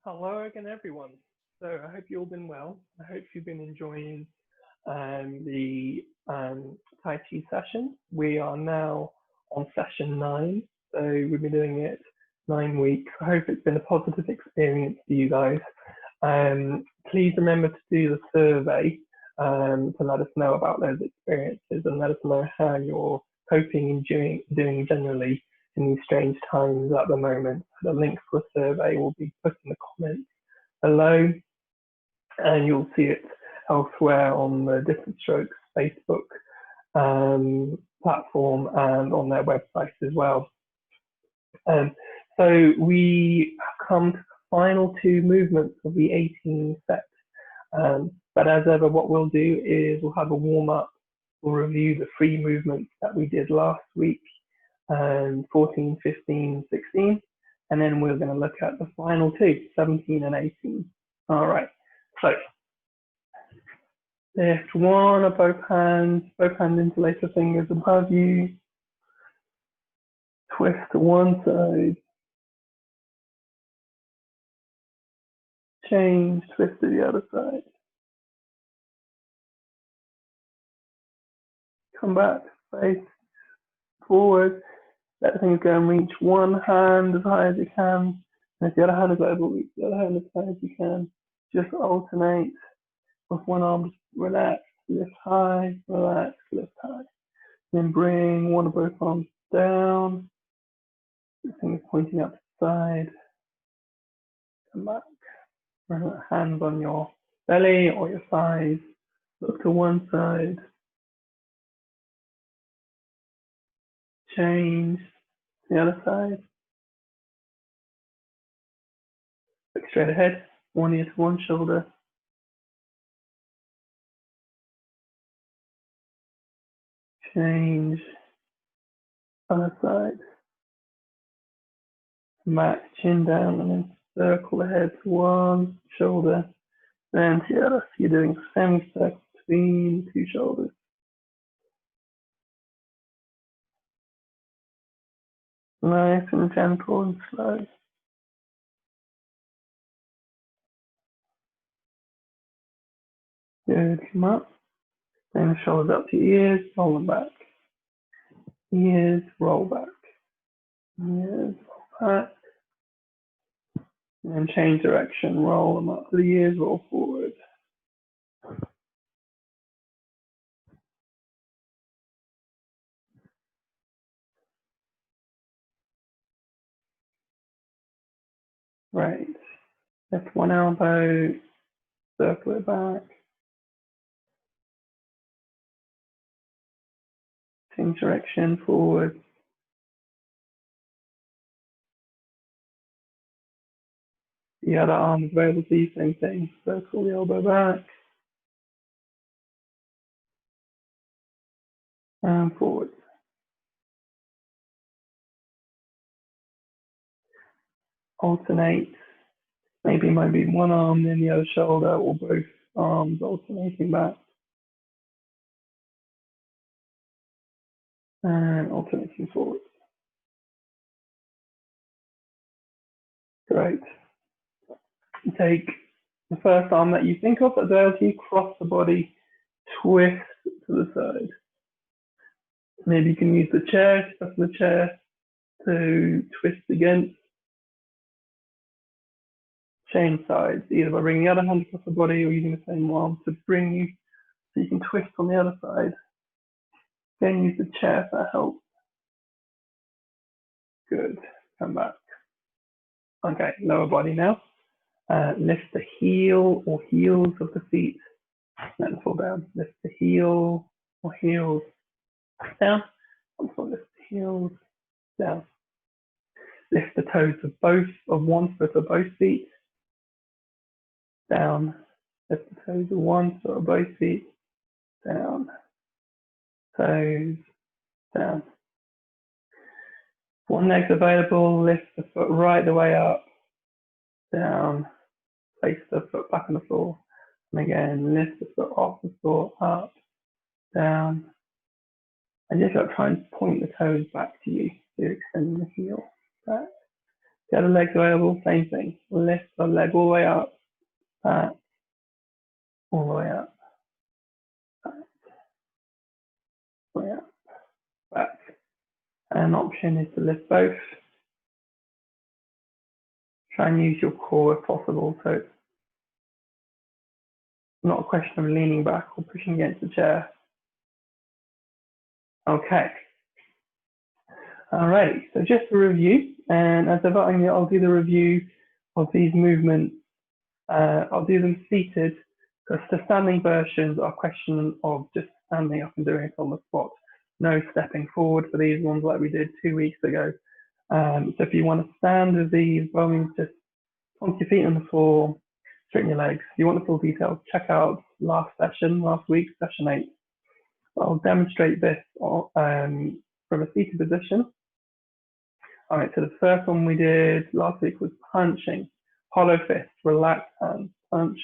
Hello again, everyone. So I hope you've all been well. I hope you've been enjoying the Tai Chi session. We are now on session 9. So we've been doing it 9 weeks. I hope it's been a positive experience for you guys. Please remember to do the survey to let us know about those experiences and let us know how you're coping and doing generally in these strange times at the moment. The link for a survey will be put in the comments below, and you'll see it elsewhere on the Different Strokes Facebook platform and on their website as well. So we have come to the final 2 movements of the 18 set. But as ever, what we'll do is we'll have a warm up. We'll review the 3 movements that we did last week, 14, 15, 16, and then we're going to look at the final 2, 17 and 18. All right, so lift one of both hands interlace the fingers above you, twist to one side, change, twist to the other side, come back, face forward, let things go and reach one hand as high as you can, and if the other hand is over, reach the other hand as high as you can. Just alternate with one arm, just relax, lift high, relax, lift high. Then bring one of both arms down, the fingers pointing up to the side, come back, hands on your belly or your thighs, look to one side, change to the other side, look straight ahead, one ear to one shoulder, change, other side, back, chin down, and then circle the head to one shoulder, then to the other. So you're doing a semicircle between the 2 shoulders. Nice and gentle and slow. Good, come up. Then the shoulders up to your ears, roll them back. Ears, roll back. Ears, roll back. And then change direction, roll them up to the ears, roll forward. Right. Lift one elbow, circle it back. Change direction, forward. The other arm is available to you, same thing. Circle the elbow back. And forward. Alternate. Maybe it might be one arm, then the other shoulder, or both arms alternating back. And alternating forward. Great. Take the first arm that you think of as well as you cross the body, twist to the side. Maybe you can use the chair, stuff the chair to twist against. Change sides, either by bringing the other hand across the body or using the same arm to bring you so you can twist on the other side. Then use the chair if that helps. Good, come back. Okay, lower body now. Lift the heel or heels of the feet, then fall down. Lift the heel or heels down. Also lift the heels down. Lift the toes of one foot of both feet down. Lift the toes of one foot of both feet down. Toes down. One leg's available. Lift the foot right the way up, down. Place the foot back on the floor. And again, lift the foot off the floor, up, down. And just try and point the toes back to you. So you're extending the heel back. The other leg's available, same thing. Lift the leg all the way up, back, all the way up, back, way up, back. An option is to lift both. Try and use your core if possible, so it's not a question of leaning back or pushing against the chair. Okay. All right, so just a review, and as I'll do the review of these movements. I'll do them seated, because the standing versions are a question of just standing up and doing it on the spot. No stepping forward for these ones like we did 2 weeks ago. So if you want to stand with these, by all means, just plonk your feet on the floor, straighten your legs. If you want the full details, check out last week, session 8. I'll demonstrate this from a seated position. All right, so the first one we did last week was punching. Hollow fist, relaxed hands, punch,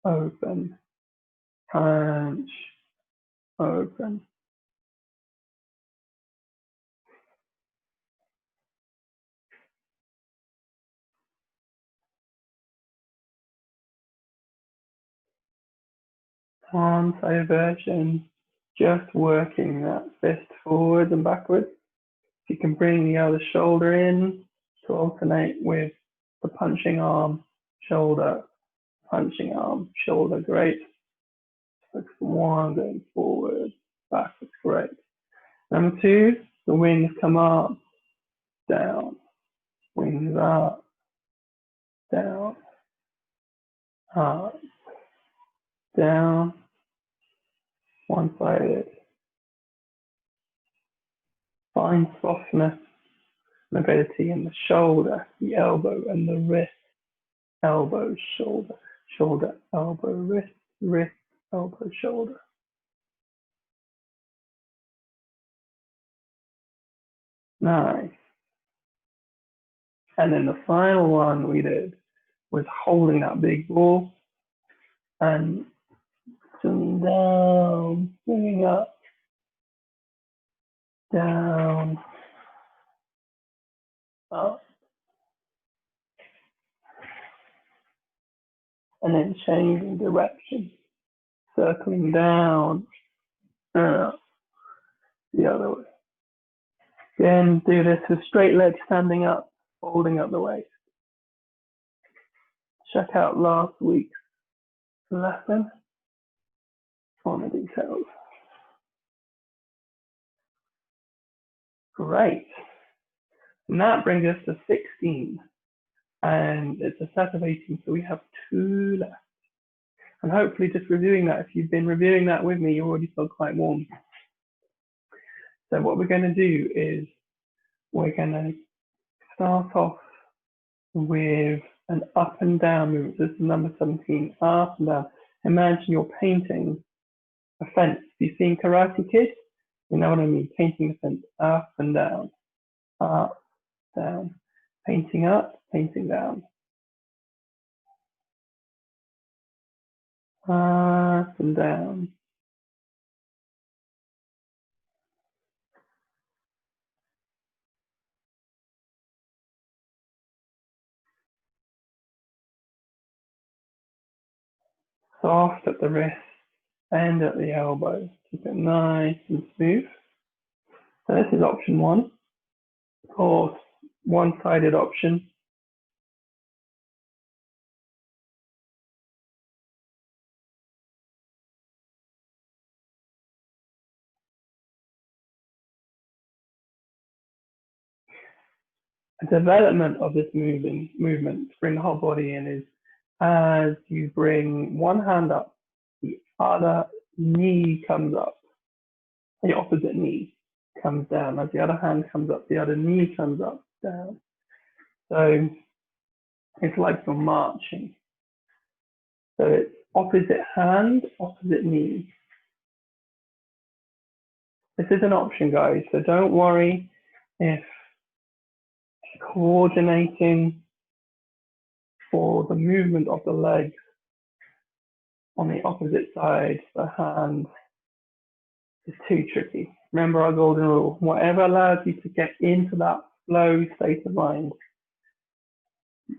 open, punch, open. One side version, just working that fist forward and backwards. You can bring the other shoulder in to alternate with the punching arm, shoulder, great. Focus on one, going forward, backwards, great. Number 2, the wings come up, down, wings up, down, up, down, one-sided. Find softness, mobility in the shoulder, the elbow, and the wrist. Elbow, shoulder, shoulder, elbow, wrist, wrist, elbow, shoulder. Nice. And then the final one we did was holding that big ball and swinging down, swinging up, down, up, and then changing direction, circling down, up, the other way. Again, do this with straight legs standing up, holding up the waist. Check out last week's lesson for the details. Great. And that brings us to 16. And it's a set of 18, so we have 2 left. And hopefully just reviewing that, if you've been reviewing that with me, you already feel quite warm. So what we're going to do is we're going to start off with an up and down movement. This is number 17, up and down. Imagine you're painting a fence. You've seen Karate Kid? You know what I mean? Painting a fence, up and down, up, down. Painting up, painting down. Up and down. Soft at the wrist and at the elbow. Keep it nice and smooth. So this is option 1, or one-sided option. The development of this movement to bring the whole body in is as you bring one hand up, the other knee comes up, the opposite knee comes down. As the other hand comes up, the other knee comes up, down. So it's like you're marching. So it's opposite hand, opposite knee. This is an option, guys, so don't worry if coordinating for the movement of the legs on the opposite side, the hand, is too tricky. Remember our golden rule, whatever allows you to get into that flow state of mind,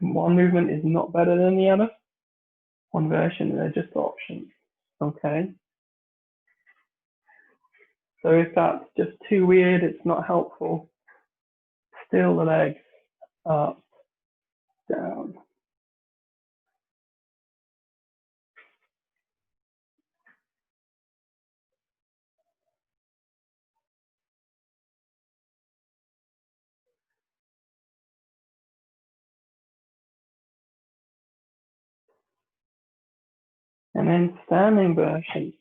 One movement is not better than the other. One version, they're just options. Okay. So if that's just too weird, it's not helpful. Still the legs up, down. And then standing version.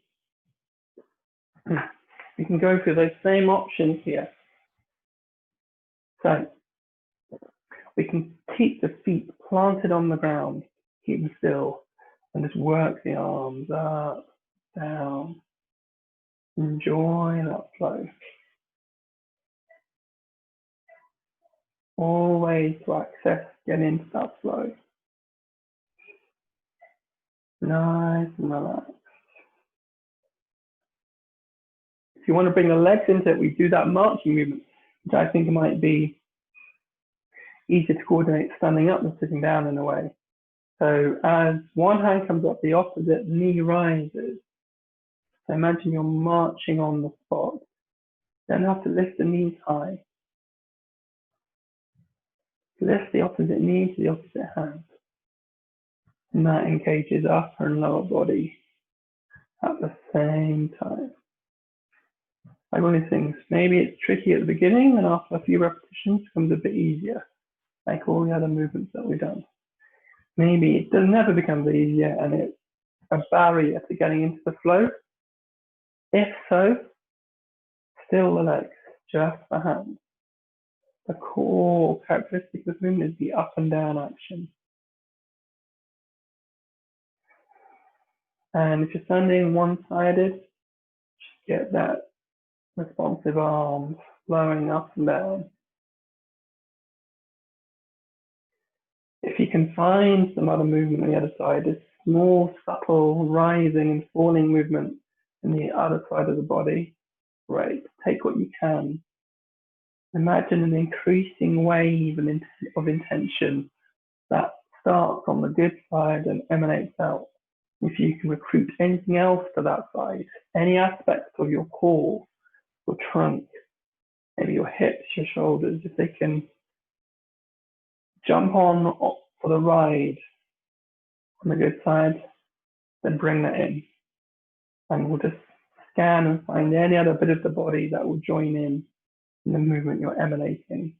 We can go through those same options here. So we can keep the feet planted on the ground, keep them still, and just work the arms up, down. Enjoy that flow. Always to access, get into that flow. Nice and relaxed. If you want to bring the legs into it, we do that marching movement, which I think might be easier to coordinate standing up than sitting down in a way. So as one hand comes up, the opposite knee rises. So imagine you're marching on the spot. Then have to lift the knees high. Lift the opposite knee to the opposite hand. And that engages upper and lower body at the same time. Like one of these things, maybe it's tricky at the beginning, and after a few repetitions, it becomes a bit easier, like all the other movements that we've done. Maybe it never becomes easier, and it's a barrier to getting into the flow. If so, still the legs, just the hands. The core characteristic of this movement is the up and down action. And if you're standing one-sided, just get that responsive arms flowing up and down. If you can find some other movement on the other side, a small, subtle rising and falling movement in the other side of the body, great. Take what you can. Imagine an increasing wave of intention that starts on the good side and emanates out. If you can recruit anything else to that side, any aspects of your core, your trunk, maybe your hips, your shoulders, if they can jump on for the ride on the good side, then bring that in. And we'll just scan and find any other bit of the body that will join in the movement you're emanating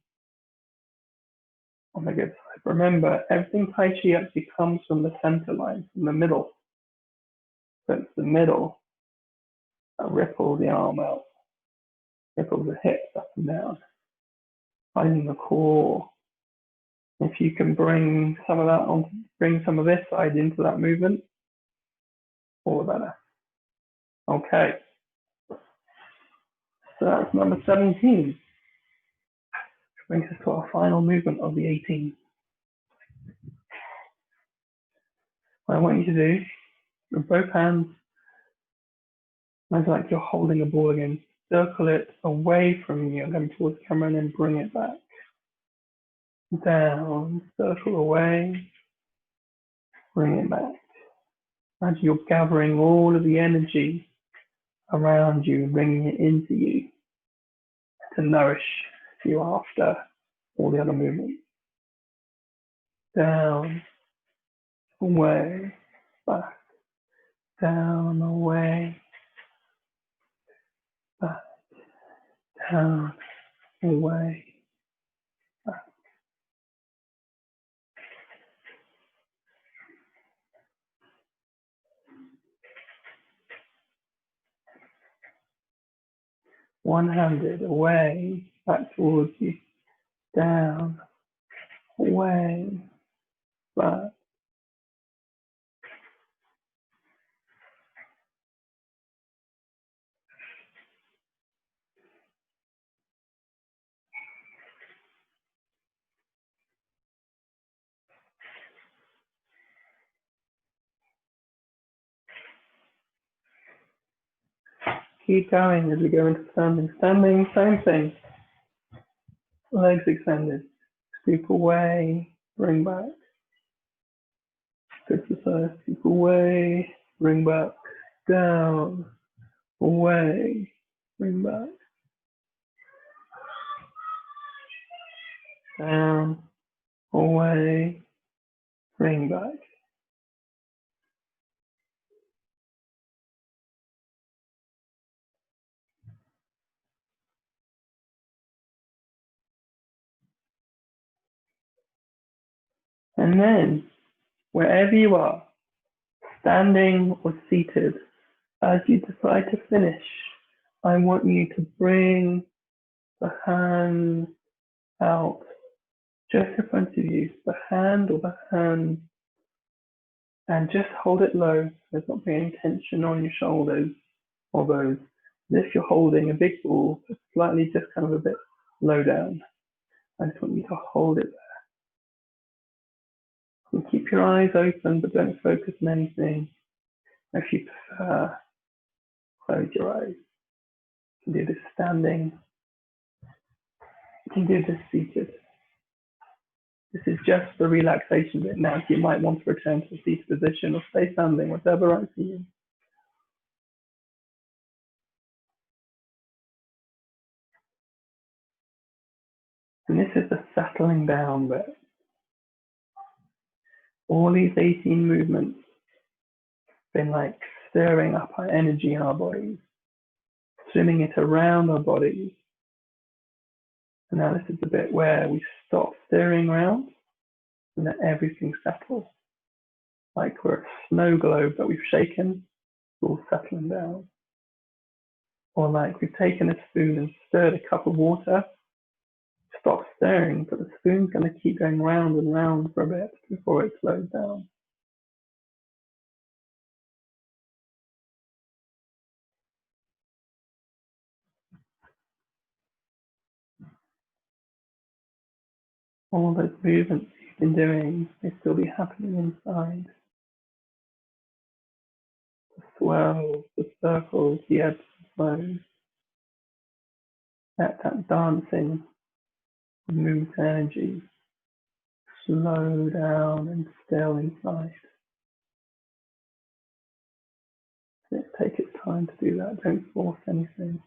on the good side. Remember, everything Tai Chi actually comes from the center line, from the middle. So it's the middle that ripples the arm out, ripples the hips up and down, finding the core. If you can bring some of that on, bring some of this side into that movement, all the better. Okay. So that's number 17. Which brings us to our final movement of the 18. What I want you to do, with both hands, like you're holding a ball again, circle it away from you, going towards the camera, and then bring it back. Down, circle away, bring it back. Imagine you're gathering all of the energy around you and bringing it into you to nourish you after all the other movements. Down, away, back, down, away, back, down, away, back. One-handed, away, back towards you, down, away, back. Keep going as we go into standing. Standing, same thing. Legs extended. Scoop away, bring back. Exercise, keep away, bring back, down, away, bring back, down, away, bring back. And then, wherever you are, standing or seated, as you decide to finish, I want you to bring the hand out just in front of you, the hand or the hand, and just hold it low. There's not being any tension on your shoulders or those. As if you're holding a big ball, but slightly just kind of a bit low down. I just want you to hold it there. And keep your eyes open, but don't focus on anything. If you prefer, close your eyes. You can do this standing. You can do this seated. This is just the relaxation bit. Now, you might want to return to a seated position or stay standing, whatever right for you. And this is the settling down bit. All these 18 movements have been like stirring up our energy in our bodies, swimming it around our bodies. And now this is the bit where we stop stirring around and let everything settle. Like we're a snow globe that we've shaken, it's all settling down. Or like we've taken a spoon and stirred a cup of water, stop stirring, but the spoon's going to keep going round and round for a bit before it slows down. All those movements you've been doing may still be happening inside. The swirls, the circles, the ebbs and flows. Let that dancing moves energy slow down and still inside. Let's take its time to do that. Don't force anything.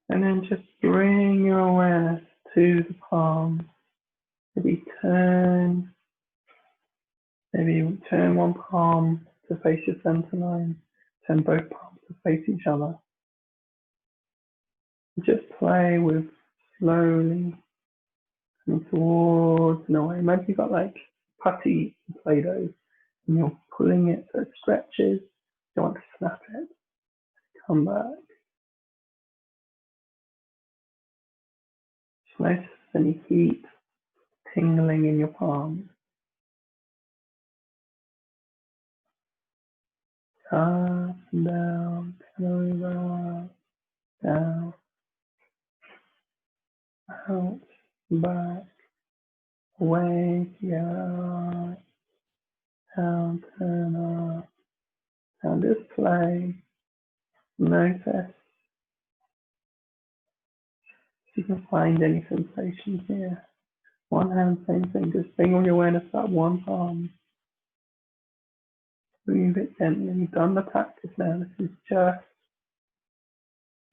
And then just bring your awareness to the palm. Maybe turn one palm to face your center line. Turn both palms to face each other. Just play with slowly coming towards and away. Maybe you've got like putty Play-Doh and you're pulling it so it stretches. You don't want to snap it. Come back. Just notice any heat tingling in your palms. Up and down, over, down, out, back, away, together, down, turn up, and just play. Notice if you can find any sensations here. One hand, same thing, just bring all your awareness up one palm. Move it gently. You've done the practice now. This is just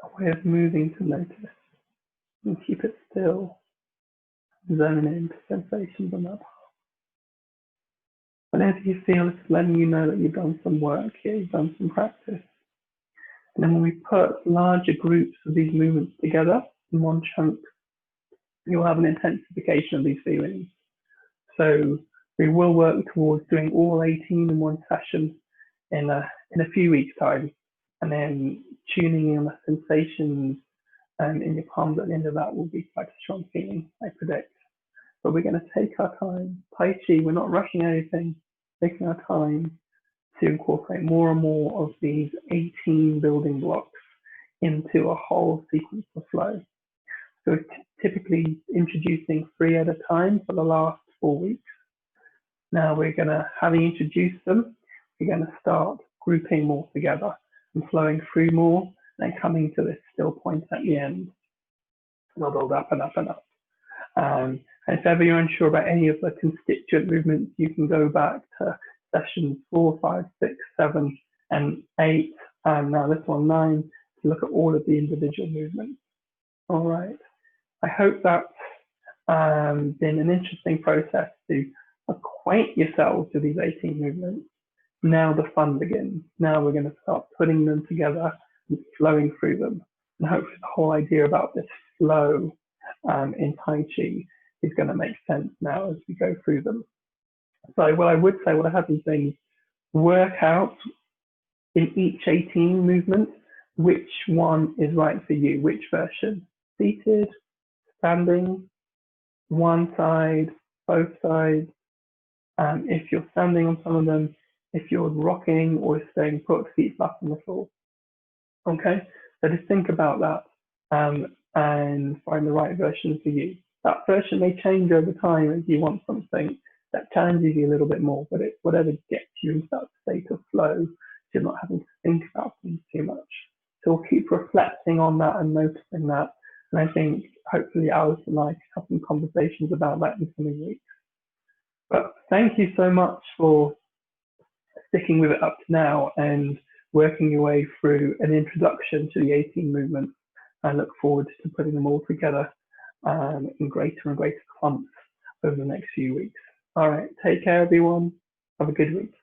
a way of moving to notice. And keep it still. Zone into sensations on that palm. Whenever you feel it's letting you know that you've done some work here, you've done some practice. And then when we put larger groups of these movements together in one chunk, you'll have an intensification of these feelings. So we will work towards doing all 18 in one session in a few weeks' time, and then tuning in the sensations in your palms at the end of that will be quite a strong feeling, I predict. But we're going to take our time. Tai Chi, we're not rushing anything, taking our time to incorporate more and more of these 18 building blocks into a whole sequence of flow. So we're typically introducing 3 at a time for the last 4 weeks. Now we're going to, having introduced them, we're going to start grouping more together and flowing through more then coming to this still point at the end. We'll build up and up and up. And if ever you're unsure about any of the constituent movements, you can go back to sessions 4, 5, 6, 7, and 8, and now this one 9, to look at all of the individual movements. All right. I hope that's been an interesting process to acquaint yourselves with these 18 movements. Now the fun begins. Now we're going to start putting them together and flowing through them. And hopefully the whole idea about this flow in Tai Chi is going to make sense now as we go through them. So what I would say, what I have been saying is work out in each 18 movements which one is right for you, which version. Seated, standing, one side, both sides. If you're standing on some of them, if you're rocking or staying put, feet flat on the floor. Okay, so just think about that and find the right version for you. That version may change over time as you want something that challenges you a little bit more, but it's whatever gets you into that state of flow, so you're not having to think about things too much. So we'll keep reflecting on that and noticing that. And I think hopefully Alice and I can have some conversations about that in the coming weeks. But thank you so much for sticking with it up to now and working your way through an introduction to the 18 movements. I look forward to putting them all together in greater and greater clumps over the next few weeks. All right, take care, everyone. Have a good week.